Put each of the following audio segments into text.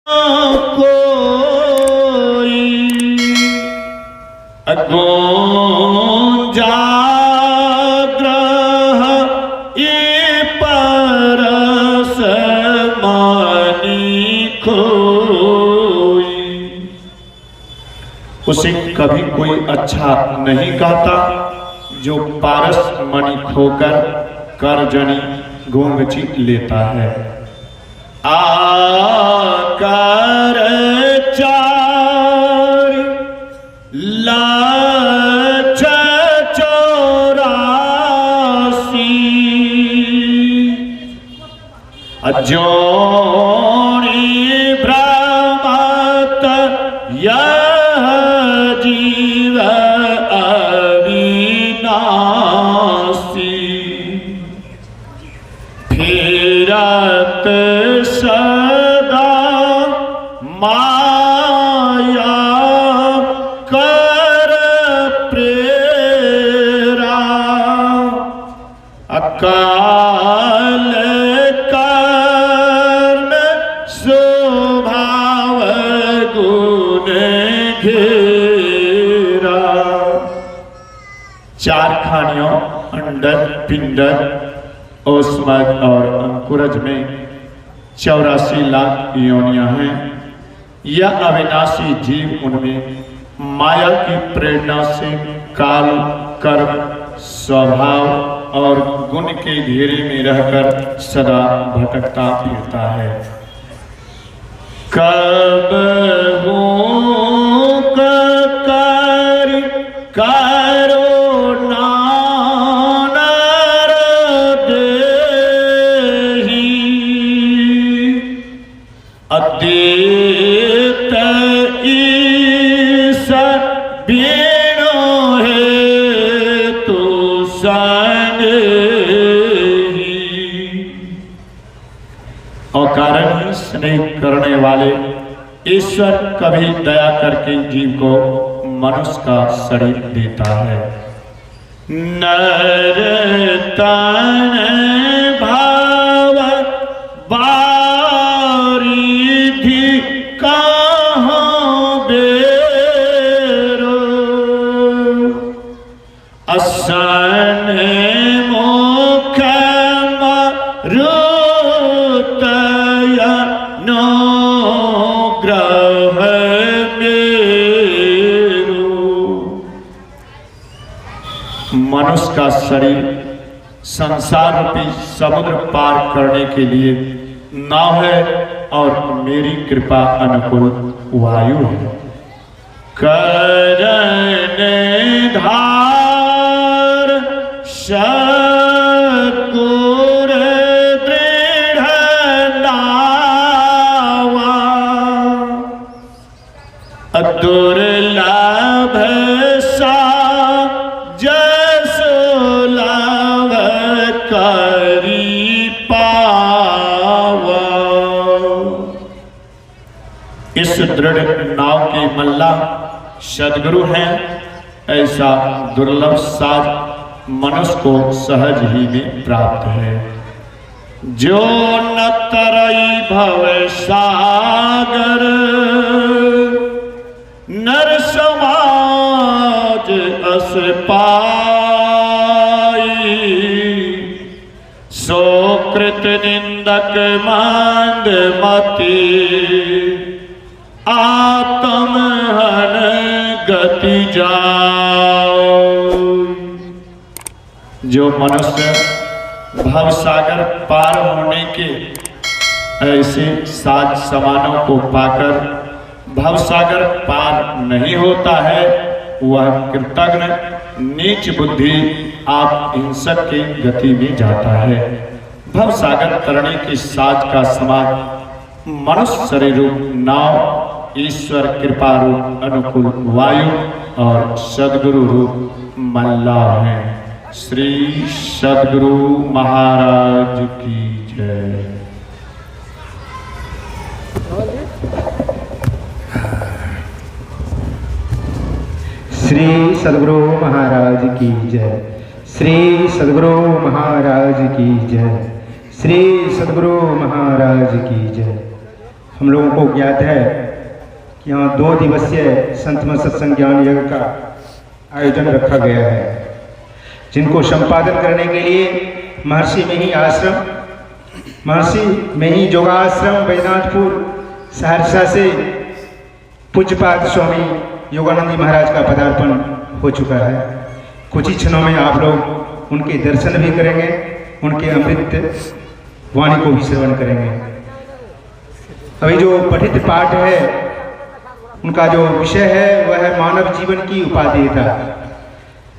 कोई जाग्रह ये परस मानी खोई। उसे कभी कोई अच्छा नहीं कहता जो पारस मणि खोकर करजनी घूंघची लेता है। आकर चार लाच चौरासी अजोनी भ्रमत यह जीव अविनाशी। फिरत सदा माया कर प्रेरा। अकाल कर्म स्वभाव गुण घेरा। चार खानियों अंडर पिंडर ओस्मद और अंकुरज में 84 लाख योनियां हैं। यह अविनाशी जीव उनमें माया की प्रेरणा से काल कर्म स्वभाव और गुण के घेरे में रहकर सदा भटकता फिरता है। कब हो करो अद्वैत ईश बीणो है तो संग ही। अकारण स्नेह करने वाले ईश्वर कभी दया करके जीव को मनुष्य का शरीर देता है। नर तन भाव बारिधि कहाँ बेरो। असन मुख मरुतय नो ग्रह मेरो। मनुष्य का शरीर संसार रूपी समुद्र पार करने के लिए नाव है और मेरी कृपा अनुकूल वायु है। करण धार शकुर दृढ़ नावा। दुर्लभ सा जसोलभ करी पावा। इस दृढ़ नाव के मल्ला सद्गुरु हैं। ऐसा दुर्लभ साज मनुष्य को सहज ही में प्राप्त है। जो न तरई भव सागर नर समाज अस पाई। सो कृत निंदक मंद मति आत्म हन गति जाओ। जो मनुष्य भवसागर पार होने के ऐसे साज समानों को पाकर भवसागर पार नहीं होता है, वह कृतज्ञ नीच बुद्धि आप हिंसक की गति में जाता है। भवसागर तरने के साज का समाज मनुष्य शरीर रूप नाव, ईश्वर कृपा रूप अनुकूल वायु और सद्गुरु रूप मल्ला है। श्री सद्गुरु महाराज की जय। श्री सद्गुरु महाराज की जय। श्री सद्गुरु महाराज की जय। श्री सद्गुरु महाराज की जय। हम लोगों को ज्ञात है कि यहाँ 2 दिवसीय संत मत सत्संग ज्ञान यज्ञ का आयोजन रखा गया है, जिनको संपादन करने के लिए महर्षि में ही योगाश्रम बैजनाथपुर सहरसा से पूज्यपाद स्वामी योगानंदी महाराज का पदार्पण हो चुका है। कुछ ही क्षणों में आप लोग उनके दर्शन भी करेंगे, उनके अमृत वाणी को भी श्रवण करेंगे। अभी जो पठित पाठ है, उनका जो विषय है वह है मानव जीवन की उपादेयता।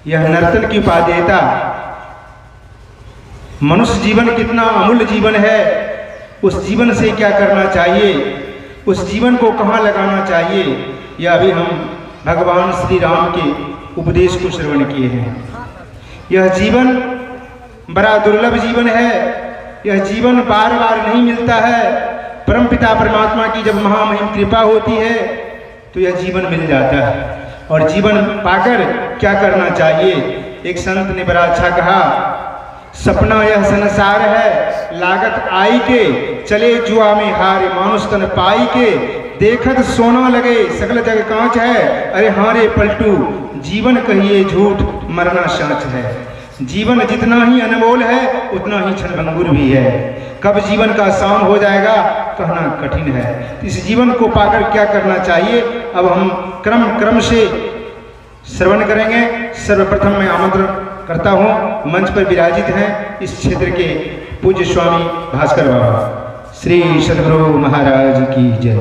यह नर्तन की उपादेयता, मनुष्य जीवन कितना अमूल्य जीवन है, उस जीवन से क्या करना चाहिए, उस जीवन को कहाँ लगाना चाहिए, यह अभी हम भगवान श्री राम के उपदेश को श्रवण किए हैं। यह जीवन बड़ा दुर्लभ जीवन है, यह जीवन बार बार नहीं मिलता है। परमपिता परमात्मा की जब महामहिम कृपा होती है तो यह जीवन मिल जाता है। और जीवन पाकर क्या करना चाहिए, एक संत ने बड़ा अच्छा कहा, सपना यह संसार है, लागत आई के, चले जुआ में हारे मानुष तन पाई के, देखत सोना लगे सकल जग कांच है, अरे हारे पलटू जीवन कहिए झूठ मरना साँच है। जीवन जितना ही अनमोल है उतना ही क्षणभंगुर भी है। कब जीवन का शाम हो जाएगा कहना कठिन है। इस जीवन को पाकर क्या करना चाहिए, अब हम क्रम से श्रवण करेंगे। सर्वप्रथम मैं आमंत्रण करता हूँ, मंच पर विराजित हैं इस क्षेत्र के पूज्य स्वामी भास्कर बाबा। श्री सद्गुरु महाराज की जय।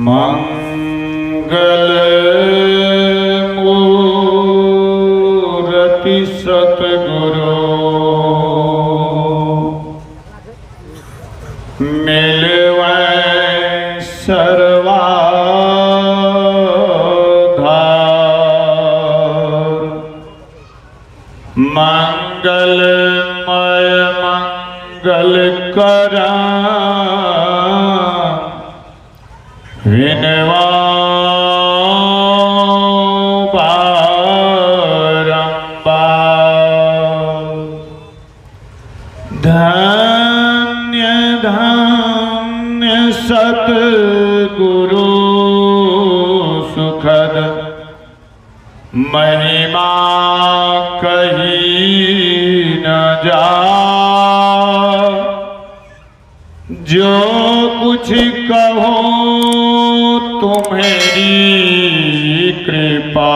मंगल मूर्ति सतगुरु मिलवै सर्वाधार, मंगलमय मंगल करा विनवा बारंबार। धन्य धन्य सतगुरु सुखद, महिमा कही न जा, जो कुछ कहो तुम्हारी कृपा,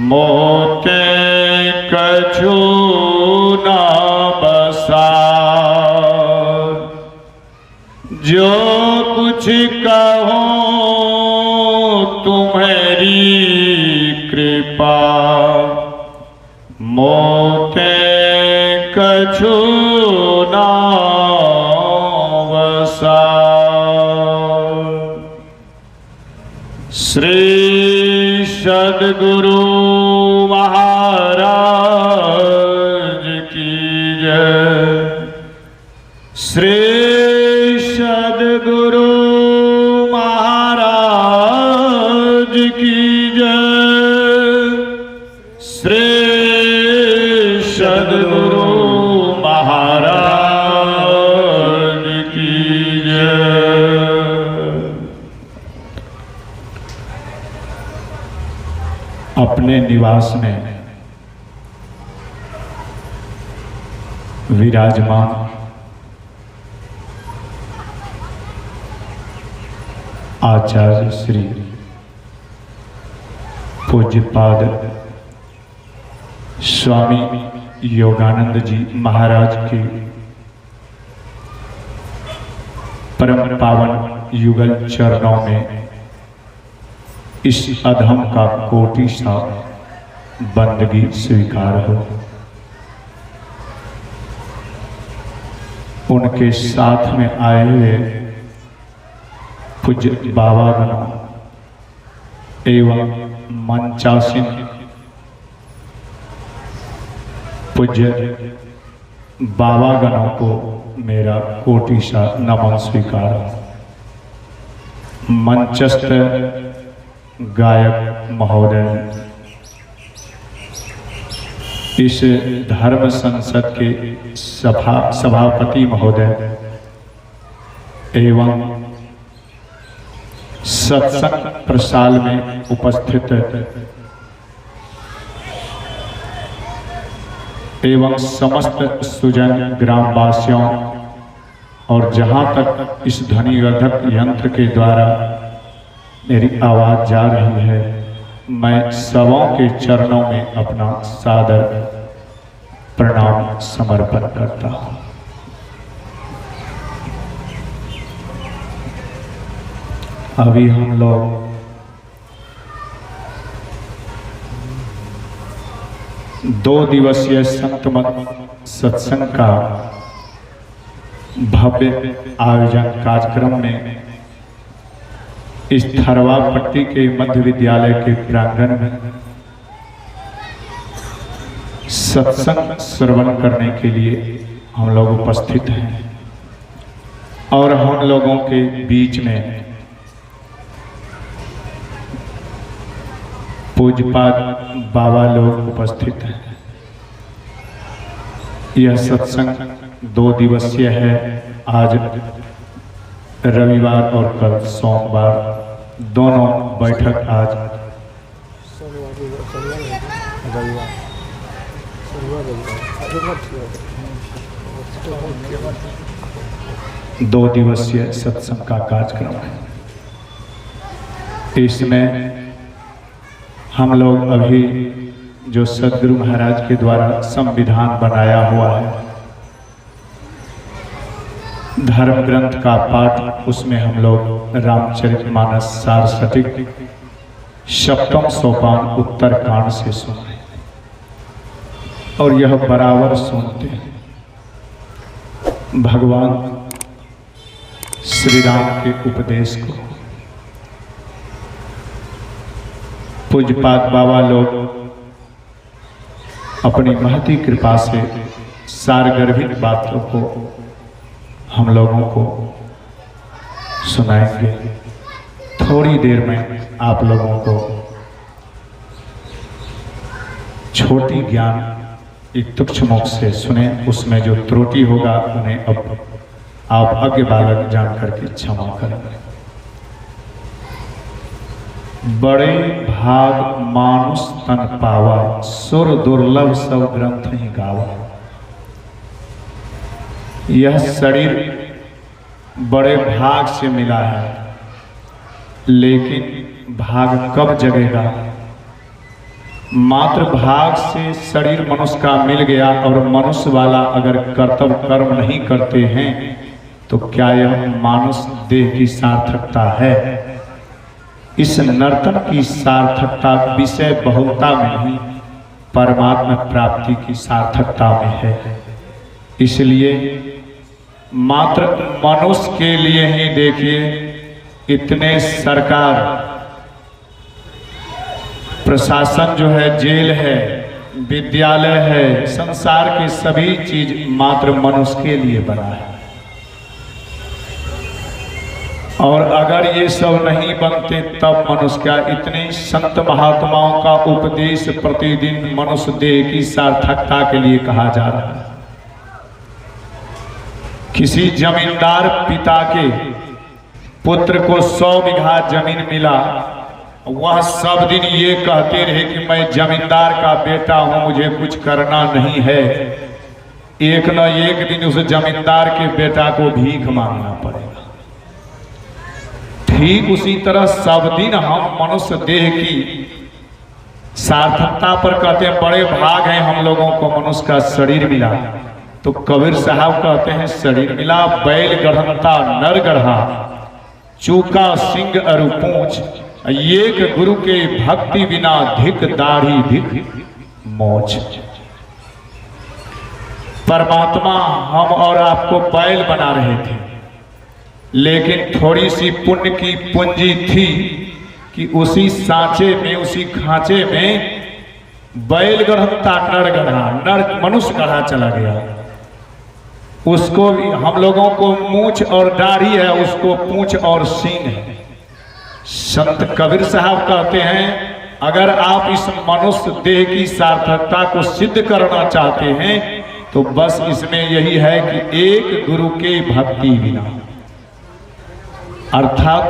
मोते कछु ना बसा, जो कुछ कहो तुम्हारी कृपा, मोते कछु ना बसा। श्री सद्गुरु महाराज की जय। श्री सद्गुरु महाराज की जय। श्री सद्गुरु महाराज की जय। अपने निवास में विराजमान आचार्य श्री पूज्यपाद स्वामी योगानंद जी महाराज के परम पावन युगल चरणों में इस अधम का कोटि सा बंदगी स्वीकार हो। उनके साथ में आए हुए पूज्य बाबागणों एवं मंचासीन पूज्य बाबा गणों को मेरा कोटिशा नमन स्वीकार। मंचस्थ गायक महोदय, इस धर्म संसद के सभापति महोदय एवं सत्संग प्रसाल में उपस्थित एवं समस्त सुजन ग्रामवासियों और जहां तक इस ध्वनिवर्धक यंत्र के द्वारा मेरी आवाज जा रही है, मैं सबों के चरणों में अपना सादर प्रणाम समर्पण करता हूं। अभी हम लोग दो दिवसीय संत मत सत्संग का भव्य आयोजन कार्यक्रम में इस थरवा पट्टी के मध्य विद्यालय के प्रांगण में सत्संग श्रवण करने के लिए हम लोग उपस्थित हैं और हम लोगों के बीच में पूज्यपाद बाबा लोग उपस्थित हैं। यह सत्संग 2 दिवसीय है। आज रविवार और कल सोमवार दोनों बैठक आज 2 दिवसीय सत्संग का कार्यक्रम है। इसमें हम लोग अभी जो सदगुरु महाराज के द्वारा संविधान बनाया हुआ है, धर्म ग्रंथ का पाठ, उसमें हम लोग रामचरितमानस सारस्वतिक सप्तम सोपान उत्तर कांड से सुन रहे हैं और यह बराबर सुनते हैं। भगवान श्री राम के उपदेश को पूज्यपाद बाबा लोग अपनी महती कृपा से सारगर्भित बातों को हम लोगों को सुनाएंगे। थोड़ी देर में आप लोगों को छोटी ज्ञान एक तुच्छ मुख से सुने, उसमें जो त्रुटि होगा उन्हें अब आप आगे बालक जान करके क्षमा करेंगे। बड़े भाग मानुष तन पावा, सुर दुर्लभ सब ग्रंथ ही गावा। यह शरीर बड़े भाग से मिला है, लेकिन भाग कब जगेगा? मात्र भाग से शरीर मनुष्य का मिल गया और मनुष्य वाला अगर कर्तव्य कर्म नहीं करते हैं तो क्या यह मानुष देह की सार्थकता है? इस नर्तन की सार्थकता विषय बहुलता में ही परमात्मा प्राप्ति की सार्थकता में है। इसलिए मात्र मनुष्य के लिए ही देखिए, इतने सरकार प्रशासन जो है, जेल है, विद्यालय है, संसार के सभी चीज मात्र मनुष्य के लिए बना है। और अगर ये सब नहीं बनते तब मनुष्य क्या? इतने संत महात्माओं का उपदेश प्रतिदिन मनुष्य देह की सार्थकता के लिए कहा जा रहा है। किसी जमींदार पिता के पुत्र को 100 बीघा जमीन मिला, वह सब दिन ये कहते रहे कि मैं जमींदार का बेटा हूं, मुझे कुछ करना नहीं है। एक न एक दिन उस जमींदार के बेटा को भीख मांगना पड़ेगा। ठीक उसी तरह सब दिन हम मनुष्य देह की सार्थकता पर कहते हैं बड़े भाग हैं हम लोगों को मनुष्य का शरीर मिला। तो कबीर साहब कहते हैं शरीर मिला बैल गढ़ता नर गढ़ा, चूका सिंह अरु पूंछ, एक गुरु के भक्ति बिना धिक दाढ़ी धिक मोच। परमात्मा हम और आपको बैल बना रहे थे, लेकिन थोड़ी सी पुण्य की पूंजी थी कि उसी सांचे में, उसी खांचे में बैल गढ़ता नर गढ़ा, नर मनुष्य गढ़ा चला गया। उसको भी हम लोगों को मूंछ और दाढ़ी है, उसको पूंछ और सींग है। संत कबीर साहब कहते हैं अगर आप इस मनुष्य देह की सार्थकता को सिद्ध करना चाहते हैं तो बस इसमें यही है कि एक गुरु के भक्ति बिना, अर्थात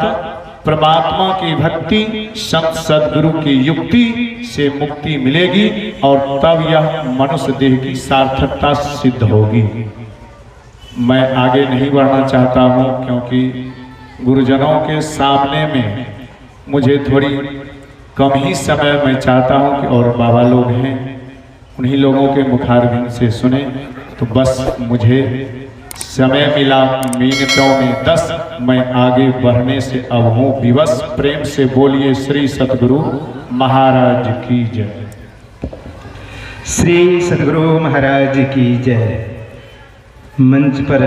परमात्मा की भक्ति, संत सदगुरु की युक्ति से मुक्ति मिलेगी और तब यह मनुष्य देह की सार्थकता सिद्ध होगी। मैं आगे नहीं बढ़ना चाहता हूँ क्योंकि गुरुजनों के सामने में मुझे थोड़ी कम ही समय मैं चाहता हूँ कि और बाबा लोग हैं उन्हीं लोगों के मुखारबिंद से सुने। तो बस मुझे समय मिला मिनटों में 10, मैं आगे बढ़ने से अब हूँ विवश। प्रेम से बोलिए श्री सतगुरु महाराज की जय। श्री सतगुरु महाराज की जय। मंच पर